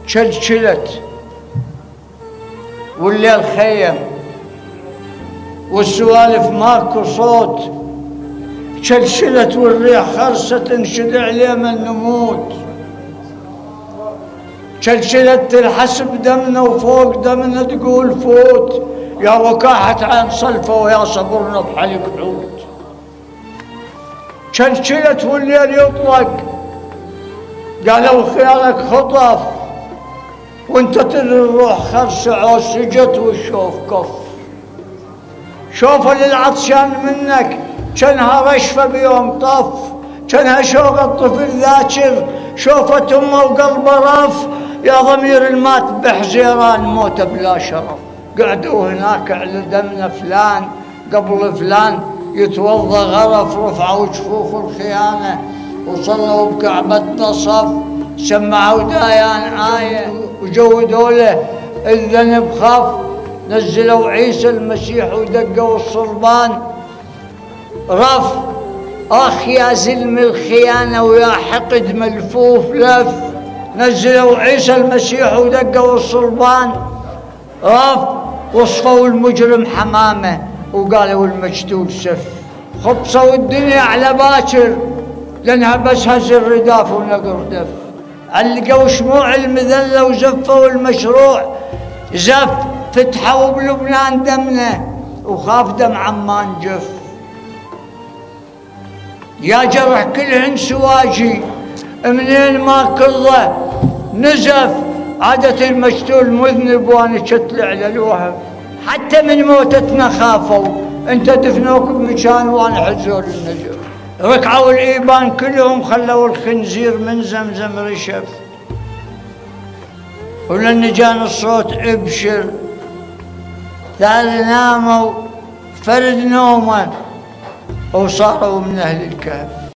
شلشلت والليل خيم والسوالف ماكو صوت، شلشلت والريح خرست انشد عليه من نموت، شلشلت تلحس بدمنا وفوق دمنا تقول فوت، يا وكاحة عين صلفة ويا صبرنا بحلق عود. شلشلت والليل يطلق قالوا خيالك خطف، وانت تدري الروح خرسعة سجت والشوف كف، شوفه للعطشان منك كانها رشفة بيوم طف، كانها شوق الطفل ذاكر شوفة امه وقلبه رف، يا ضمير المات بحزيران موته بلا شرف. قعدوا هناك على دمنا فلان قبل فلان يتوضا غرف، رفعوا جفوف الخيانة وصلوا بكعبتنا صف، سمعوا دايان آية وجودوا له الذنب خف، نزلوا عيسى المسيح ودقوا الصلبان رف، اخ يا زلم الخيانة ويا حقد ملفوف لف، نزلوا عيسى المسيح ودقوا الصلبان رف، وصفوا المجرم حمامة وقالوا المجتول سف، خبصوا الدنيا على باكر لانها بس هز الرداف ونقر دف، علقوا شموع المذلة وزفوا المشروع زف، فتحوا بلبنان دمنا وخاف دم عمان جف، يا جرح كلهن سواجي منين ما كله نزف، عادت المجتول مذنب وانا شتل على الوهب، حتى من موتتنا خافوا انت دفنوك بمكان وانا حزوا للنجف، ركعوا الايبان كلهم خلوا الخنزير من زمزم رشف، ولن جان الصوت ابشر ثاني ناموا فرد نومه وصاروا من اهل الكهف.